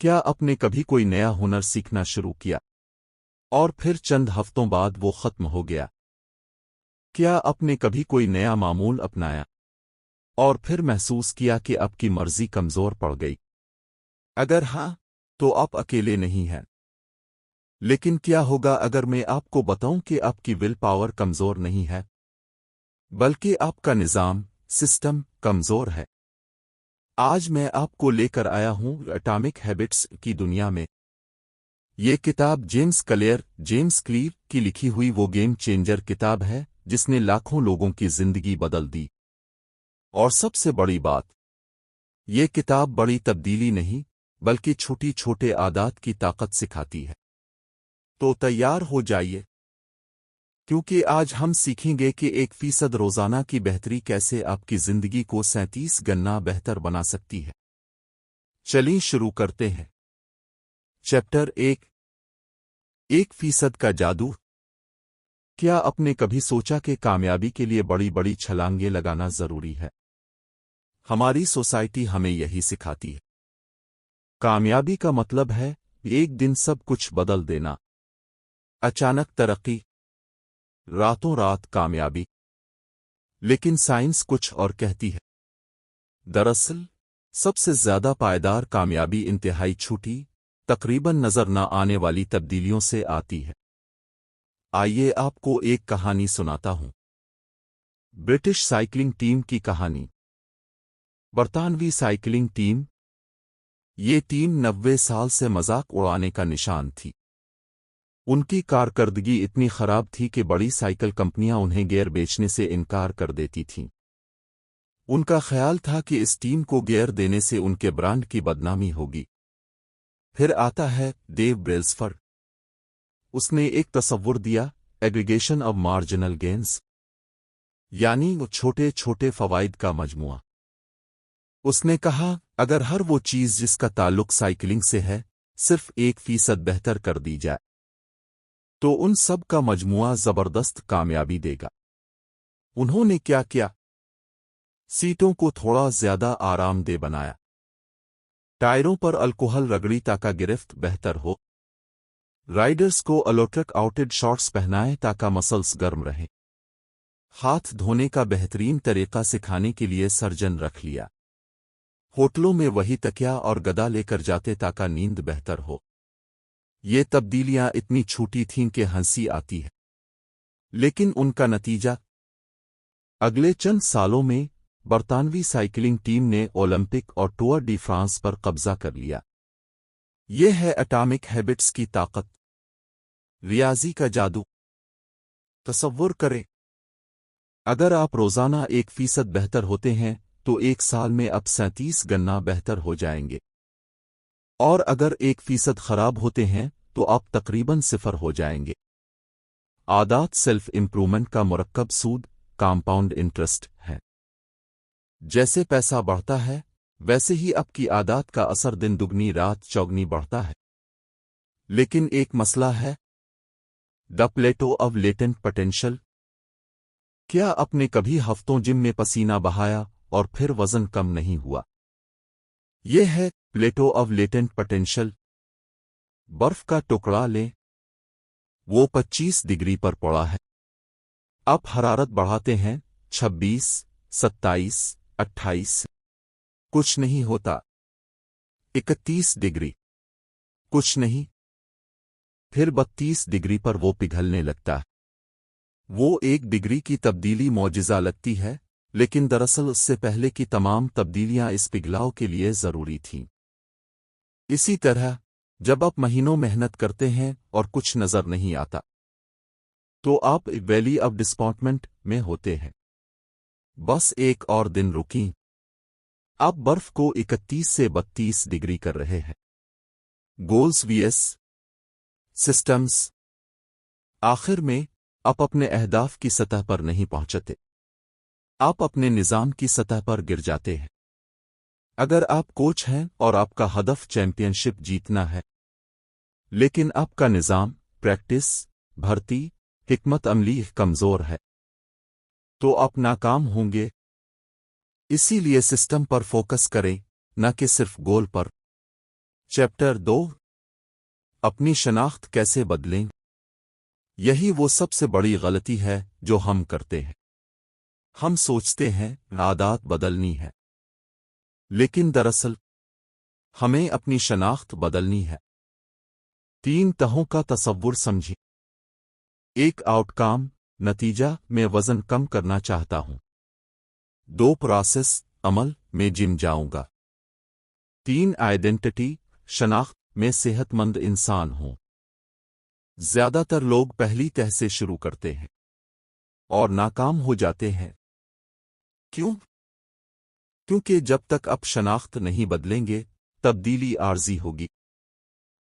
क्या आपने कभी कोई नया हुनर सीखना शुरू किया और फिर चंद हफ्तों बाद वो खत्म हो गया? क्या आपने कभी कोई नया मामूल अपनाया और फिर महसूस किया कि आपकी मर्जी कमजोर पड़ गई? अगर हाँ, तो आप अकेले नहीं हैं। लेकिन क्या होगा अगर मैं आपको बताऊं कि आपकी विल पावर कमजोर नहीं है, बल्कि आपका निजाम, सिस्टम कमजोर है? आज मैं आपको लेकर आया हूं एटॉमिक हैबिट्स की दुनिया में। ये किताब जेम्स क्लीर की लिखी हुई वो गेम चेंजर किताब है जिसने लाखों लोगों की जिंदगी बदल दी। और सबसे बड़ी बात, ये किताब बड़ी तब्दीली नहीं बल्कि छोटी छोटे आदात की ताकत सिखाती है। तो तैयार हो जाइए, क्योंकि आज हम सीखेंगे कि 1% रोजाना की बेहतरी कैसे आपकी जिंदगी को 37 गुना बेहतर बना सकती है। चलिए शुरू करते हैं। चैप्टर 1% का जादू। क्या आपने कभी सोचा कि कामयाबी के लिए बड़ी बड़ी छलांगें लगाना जरूरी है? हमारी सोसाइटी हमें यही सिखाती है। कामयाबी का मतलब है एक दिन सब कुछ बदल देना, अचानक तरक्की, रातों रात कामयाबी। लेकिन साइंस कुछ और कहती है। दरअसल सबसे ज्यादा पायदार कामयाबी इंतहाई छोटी, तकरीबन नजर न आने वाली तब्दीलियों से आती है। आइए आपको एक कहानी सुनाता हूं। ब्रिटिश साइकिलिंग टीम की कहानी। बरतानवी साइकिलिंग टीम। ये टीम 90 साल से मजाक उड़ाने का निशान थी। उनकी कारकर्दगी इतनी खराब थी कि बड़ी साइकिल कंपनियां उन्हें गियर बेचने से इनकार कर देती थीं। उनका ख्याल था कि इस टीम को गियर देने से उनके ब्रांड की बदनामी होगी। फिर आता है डेव ब्रेल्सफर्ड। उसने एक तसव्वुर दिया, एग्रीगेशन ऑफ मार्जिनल गेन्स, यानी वो छोटे छोटे फवाइद का मजमुआ। उसने कहा, अगर हर वो चीज जिसका ताल्लुक साइकिलिंग से है सिर्फ 1% बेहतर कर दी जाए, तो उन सब का मजमुआ जबरदस्त कामयाबी देगा। उन्होंने क्या किया? सीटों को थोड़ा ज्यादा आरामदेह बनाया, टायरों पर अल्कोहल रगड़ी ताकि गिरफ्त बेहतर हो, राइडर्स को इलेक्ट्रिक आउटेड शॉर्ट्स पहनाए ताकि मसल्स गर्म रहे, हाथ धोने का बेहतरीन तरीका सिखाने के लिए सर्जन रख लिया, होटलों में वही तकिया और गदा लेकर जाते ताकि नींद बेहतर हो। ये तब्दीलियां इतनी छोटी थीं कि हंसी आती है, लेकिन उनका नतीजा? अगले चंद सालों में बरतानवी साइकिलिंग टीम ने ओलंपिक और टूर डी फ्रांस पर कब्जा कर लिया। यह है एटॉमिक हैबिट्स की ताकत, रियाजी का जादू। तसव्वुर करें, अगर आप रोजाना 1% बेहतर होते हैं तो एक साल में अब 37 गुना बेहतर हो जाएंगे। और अगर 1% खराब होते हैं तो आप तकरीबन 0 हो जाएंगे। आदात सेल्फ इंप्रूवमेंट का मुरक्कब सूद, कंपाउंड इंटरेस्ट है। जैसे पैसा बढ़ता है वैसे ही आपकी आदात का असर दिन दुगनी रात चौगनी बढ़ता है। लेकिन एक मसला है, the plateau of latent potential. क्या आपने कभी हफ्तों जिम में पसीना बहाया और फिर वजन कम नहीं हुआ? यह है प्लेटो ऑफ लेटेंट पोटेंशियल। बर्फ का टुकड़ा लें, वो 25 डिग्री पर पड़ा है। आप हरारत बढ़ाते हैं, 26, 27, 28, कुछ नहीं होता। 31 डिग्री, कुछ नहीं। फिर 32 डिग्री पर वो पिघलने लगता है। वो 1 डिग्री की तब्दीली मौजिज़ा लगती है, लेकिन दरअसल उससे पहले की तमाम तब्दीलियां इस पिघलाव के लिए जरूरी थीं। इसी तरह जब आप महीनों मेहनत करते हैं और कुछ नजर नहीं आता, तो आप वैली ऑफ डिसअपॉइंटमेंट में होते हैं। बस एक और दिन रुकीं। आप बर्फ को 31 से 32 डिग्री कर रहे हैं। Goals VS systems. आखिर में आप अपने अहदाफ की सतह पर नहीं पहुंचते, आप अपने निजाम की सतह पर गिर जाते हैं। अगर आप कोच हैं और आपका हदफ चैंपियनशिप जीतना है, लेकिन आपका निजाम, प्रैक्टिस, भर्ती, हिकमत अमली कमजोर है, तो आप नाकाम होंगे। इसीलिए सिस्टम पर फोकस करें, न कि सिर्फ गोल पर। चैप्टर 2 अपनी शनाख्त कैसे बदलें। यही वो सबसे बड़ी गलती है जो हम करते हैं। हम सोचते हैं आदत बदलनी है, लेकिन दरअसल हमें अपनी शनाख्त बदलनी है। 3 तहों का तसव्वुर समझिए। 1 आउटकम, नतीजा, मैं वजन कम करना चाहता हूं। 2 प्रोसेस, अमल, मैं जिम जाऊंगा। 3 आइडेंटिटी, शनाख्त, मैं सेहतमंद इंसान हूं। ज्यादातर लोग पहली तह से शुरू करते हैं और नाकाम हो जाते हैं। क्यों? क्योंकि जब तक आप शनाख्त नहीं बदलेंगे, तब्दीली आर्जी होगी।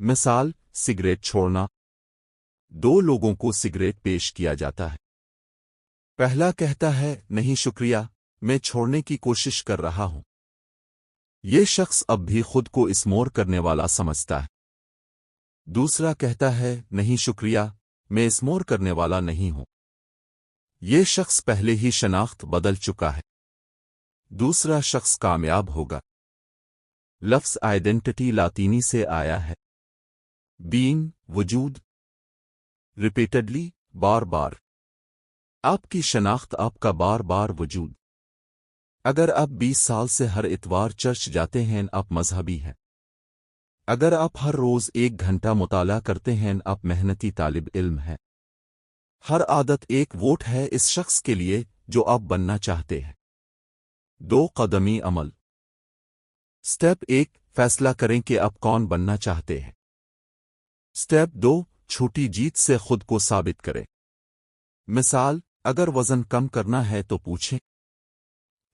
मिसाल, सिगरेट छोड़ना। 2 लोगों को सिगरेट पेश किया जाता है। पहला कहता है, नहीं शुक्रिया, मैं छोड़ने की कोशिश कर रहा हूं। ये शख्स अब भी खुद को इस्मोर करने वाला समझता है। दूसरा कहता है, नहीं शुक्रिया, मैं इस्मोर करने वाला नहीं हूं। ये शख्स पहले ही शनाख्त बदल चुका है। दूसरा शख्स कामयाब होगा। लफ्ज़ आइडेंटिटी लातीनी से आया है। बीइंग, वजूद। रिपीटेडली, बार बार। आपकी शनाख्त आपका बार बार वजूद। अगर आप 20 साल से हर इतवार चर्च जाते हैं, आप मजहबी हैं। अगर आप हर रोज 1 घंटा मुताला करते हैं, आप मेहनती तालिब इल्म हैं। हर आदत एक वोट है इस शख्स के लिए जो आप बनना चाहते हैं। 2 कदमी अमल। स्टेप 1, फैसला करें कि आप कौन बनना चाहते हैं। स्टेप 2, छोटी जीत से खुद को साबित करें। मिसाल, अगर वजन कम करना है तो पूछें,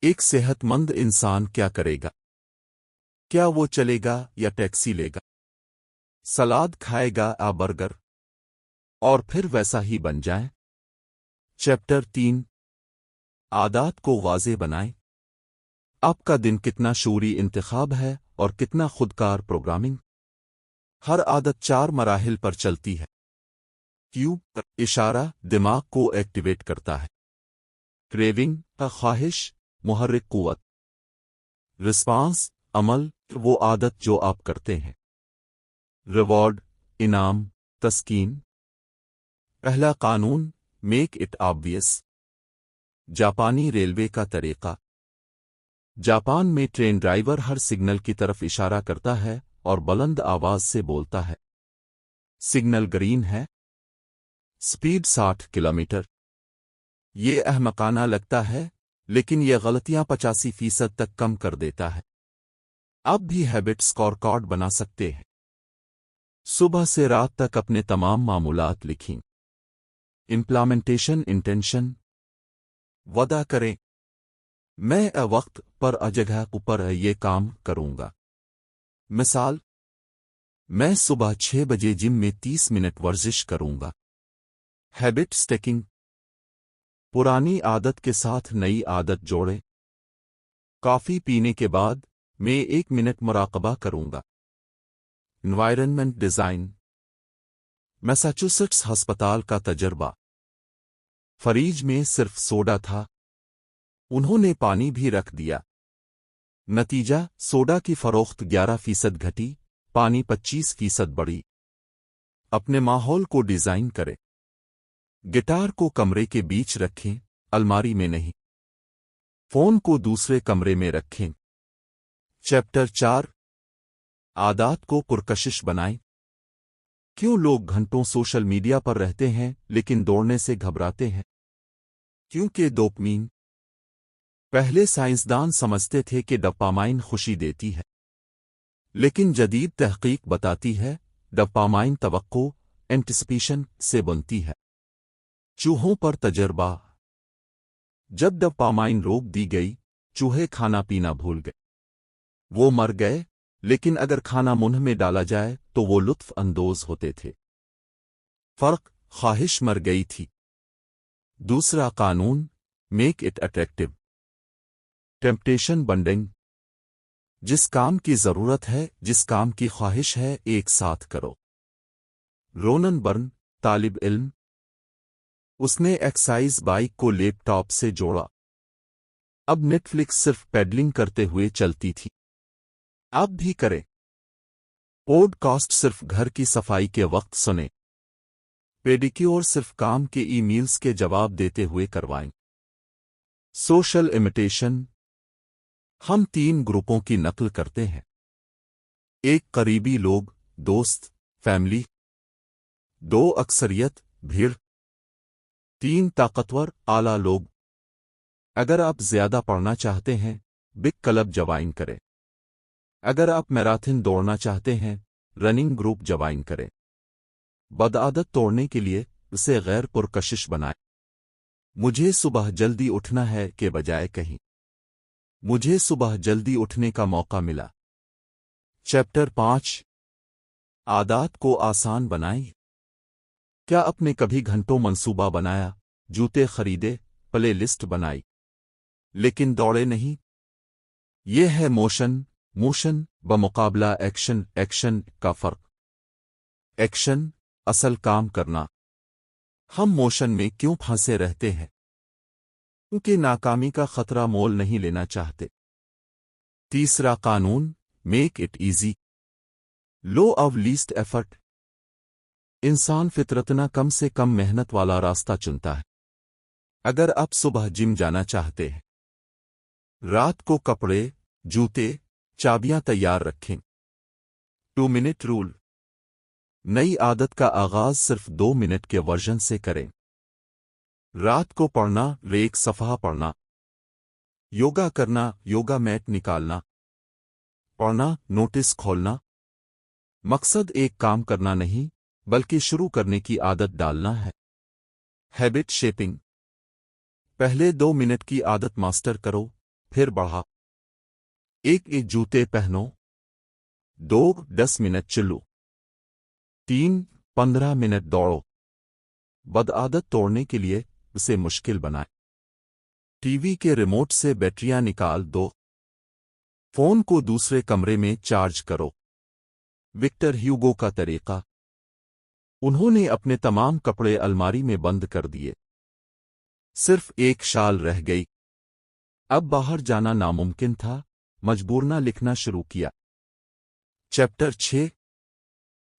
एक सेहतमंद इंसान क्या करेगा? क्या वो चलेगा या टैक्सी लेगा? सलाद खाएगा या बर्गर? और फिर वैसा ही बन जाए। चैप्टर 3 आदत को वाज़े बनाएं। आपका दिन कितना शूरी इंतखाब है और कितना खुदकार प्रोग्रामिंग। हर आदत 4 मराहिल पर चलती है। क्यूब, इशारा, दिमाग को एक्टिवेट करता है। क्रेविंग, ख्वाहिश, मुहर्रिक कुव्वत। रिस्पांस, अमल, वो आदत जो आप करते हैं। रिवॉर्ड, इनाम, तस्कीन। पहला कानून, मेक इट ऑब्वियस। जापानी रेलवे का तरीका। जापान में ट्रेन ड्राइवर हर सिग्नल की तरफ इशारा करता है और बुलंद आवाज से बोलता है। सिग्नल ग्रीन है, स्पीड 60 किलोमीटर। ये अहमकाना लगता है, लेकिन ये गलतियां 85% तक कम कर देता है। आप भी हैबिट स्कोरकार्ड बना सकते हैं। सुबह से रात तक अपने तमाम मामूलात लिखें। Implementation intention. वादा करें, मैं वक्त पर जगह पर ये काम करूंगा। मिसाल, मैं सुबह 6 बजे जिम में 30 मिनट वर्जिश करूंगा। Habit stacking. पुरानी आदत के साथ नई आदत जोड़ें। कॉफी पीने के बाद मैं 1 मिनट मुराकबा करूंगा। Environment design. मैसाचुसेट्स अस्पताल का तजर्बा। फरीज में सिर्फ सोडा था, उन्होंने पानी भी रख दिया। नतीजा, सोडा की फरोख्त 11% घटी, पानी 25% बढ़ी। अपने माहौल को डिजाइन करें। गिटार को कमरे के बीच रखें, अलमारी में नहीं। फोन को दूसरे कमरे में रखें। चैप्टर 4 आदत को पुरकशिश बनाएं। क्यों लोग घंटों सोशल मीडिया पर रहते हैं लेकिन दौड़ने से घबराते हैं? क्योंकि डोपामाइन। पहले साइंसदान समझते थे कि डोपामाइन खुशी देती है, लेकिन जदीद तहकीक बताती है डोपामाइन तवक्को, एंटिसिपेशन से बनती है। चूहों पर तजर्बा। जब डोपामाइन रोक दी गई, चूहे खाना पीना भूल गए। वो मर गए, लेकिन अगर खाना मुंह में डाला जाए तो वो लुत्फ अंदोज होते थे। फर्क, ख्वाहिश मर गई थी। दूसरा कानून, make it attractive. Temptation bunding. जिस काम की जरूरत है, जिस काम की ख्वाहिश है, एक साथ करो। रोनन बर्न, तालिब इल्म। उसने एक्साइज बाइक को लैपटॉप से जोड़ा। अब नेटफ्लिक्स सिर्फ पेडलिंग करते हुए चलती थी। आप भी करें। پوڈ کاسٹ صرف گھر کی صفائی کے وقت سنیں. پیڈیکیور صرف کام کے ای میلز کے جواب دیتے ہوئے کروائیں. Social imitation. ہم 3 گروپوں کی نقل کرتے ہیں. 1 قریبی لوگ، دوست، فیملی. 2 اکثریت، بھیڑ. 3 طاقتور، اعلیٰ لوگ. اگر آپ زیادہ پڑھنا چاہتے ہیں، بگ کلب جوائن کریں. اگر آپ میراتھن دوڑنا چاہتے ہیں، رننگ گروپ جوائن کریں. بدعادت توڑنے کے لیے اسے غیر پرکشش بنائیں. مجھے صبح جلدی اٹھنا ہے کے بجائے کہیں مجھے صبح جلدی اٹھنے کا موقع ملا. چیپٹر 5. عادات کو آسان بنائیں. کیا آپ نے کبھی گھنٹوں منصوبہ بنایا، جوتے خریدے، پلے لسٹ بنائی، لیکن دوڑے نہیں؟ یہ ہے موشن بمقابلہ ایکشن کا فرق. ایکشن اصل کام کرنا. ہم موشن میں کیوں پھنسے رہتے ہیں؟ کیونکہ ناکامی کا خطرہ مول نہیں لینا چاہتے. تیسرا قانون، make it easy. Law of least effort. انسان فطرتنا کم سے کم محنت والا راستہ چنتا ہے. اگر آپ صبح جم جانا چاہتے ہیں، رات کو کپڑے، جوتے، چابیاں تیار رکھیں. 2 منٹ رول. نئی عادت کا آغاز صرف 2 منٹ کے ورژن سے کریں. رات کو پڑھنا، 1 صفحہ پڑھنا. یوگا کرنا، یوگا میٹ نکالنا. پڑھنا، نوٹس کھولنا. مقصد ایک کام کرنا نہیں، بلکہ شروع کرنے کی عادت ڈالنا ہے. Habit shipping. پہلے 2 منٹ کی عادت ماسٹر کرو، پھر بڑھا. 1 جوتے پہنو. 2 10 منٹ چلو. 3 15 منٹ دوڑو. بدعادت توڑنے کے لیے اسے مشکل بنائیں. ٹی وی کے ریموٹ سے بیٹریاں نکال دو. فون کو دوسرے کمرے میں چارج کرو. وکٹر ہیوگو کا طریقہ. انہوں نے اپنے تمام کپڑے الماری میں بند کر دیے. صرف 1 شال رہ گئی. اب باہر جانا ناممکن تھا، مجبورنہ لکھنا شروع کیا. چیپٹر 6.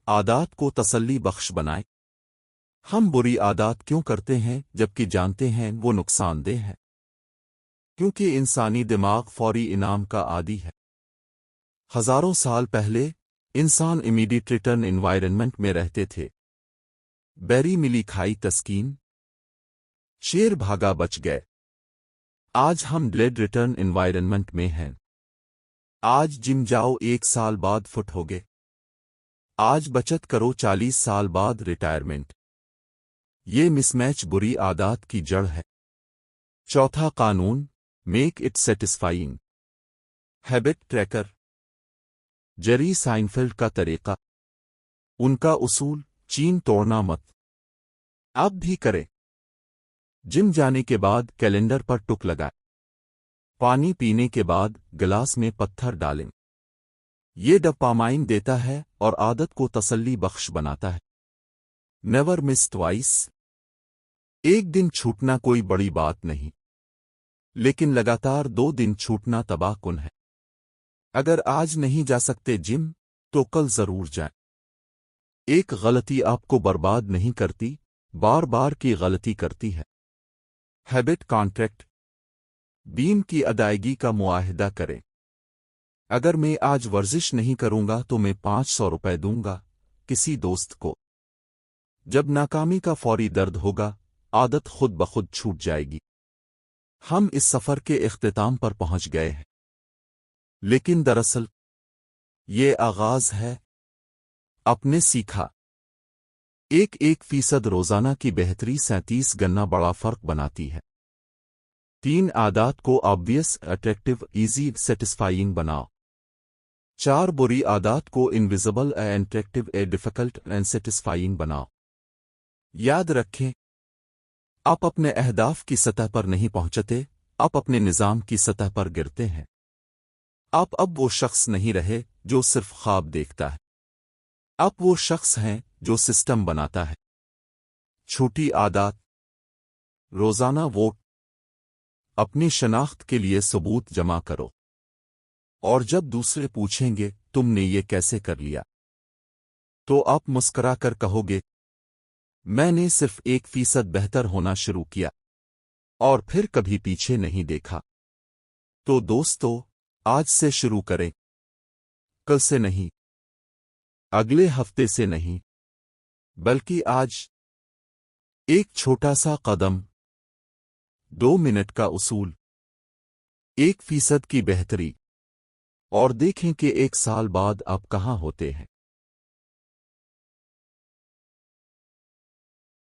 عادات کو تسلی بخش بنائیں. ہم بری عادات کیوں کرتے ہیں جبکہ جانتے ہیں وہ نقصان دہ ہے؟ کیونکہ انسانی دماغ فوری انعام کا عادی ہے. ہزاروں سال پہلے انسان امیڈیٹ ریٹرن انوائرنمنٹ میں رہتے تھے. بیری ملی کھائی تسکین. شیر بھاگا بچ گئے. آج ہم ڈیلیڈ ریٹرن انوائرنمنٹ میں ہیں. آج جم جاؤ، 1 سال بعد فٹ ہوگے. آج بچت کرو، 40 سال بعد ریٹائرمنٹ. یہ مس میچ بری عادات کی جڑ ہے. چوتھا قانون، make it satisfying. Habit tracker. Jerry Seinfeld کا طریقہ. ان کا اصول، چین توڑنا مت. آپ بھی کریں. جم جانے کے بعد کیلنڈر پر ٹک لگائیں. پانی پینے کے بعد گلاس میں پتھر ڈالیں. یہ ڈوپامائن دیتا ہے اور عادت کو تسلی بخش بناتا ہے. نیور مس ٹوائس. ایک دن چھوٹنا کوئی بڑی بات نہیں، لیکن لگاتار 2 دن چھوٹنا تباہ کن ہے. اگر آج نہیں جا سکتے جم، تو کل ضرور جائیں. ایک غلطی آپ کو برباد نہیں کرتی، بار بار کی غلطی کرتی ہے. Habit contract. بیم کی ادائیگی کا معاہدہ کریں. اگر میں آج ورزش نہیں کروں گا تو میں 500 روپے دوں گا کسی دوست کو. جب ناکامی کا فوری درد ہوگا، عادت خود بخود چھوٹ جائے گی. ہم اس سفر کے اختتام پر پہنچ گئے ہیں، لیکن دراصل یہ آغاز ہے. آپ نے سیکھا. 1% روزانہ کی بہتری 37 گنا بڑا فرق بناتی ہے. 3 عادات کو آبویس، اٹریکٹیو، ایزی، سیٹسفائنگ بناؤ. 4 بری عادات کو انویزبل، انٹریکٹیو، ڈیفیکلٹ، انسیٹسفائنگ بناؤ. یاد رکھیں، آپ اپنے اہداف کی سطح پر نہیں پہنچتے، آپ اپنے نظام کی سطح پر گرتے ہیں. آپ اب وہ شخص نہیں رہے جو صرف خواب دیکھتا ہے. آپ وہ شخص ہیں جو سسٹم بناتا ہے. چھوٹی عادات. روزانہ ووٹ. اپنی شناخت کے لیے ثبوت جمع کرو. اور جب دوسرے پوچھیں گے تم نے یہ کیسے کر لیا، تو آپ مسکرا کر کہو گے میں نے صرف 1% بہتر ہونا شروع کیا اور پھر کبھی پیچھے نہیں دیکھا۔ تو دوستو، آج سے شروع کریں، کل سے نہیں، اگلے ہفتے سے نہیں، بلکہ آج۔ ایک چھوٹا سا قدم، 2 منٹ کا اصول، 1% کی بہتری، اور دیکھیں کہ 1 سال بعد آپ کہاں ہوتے ہیں۔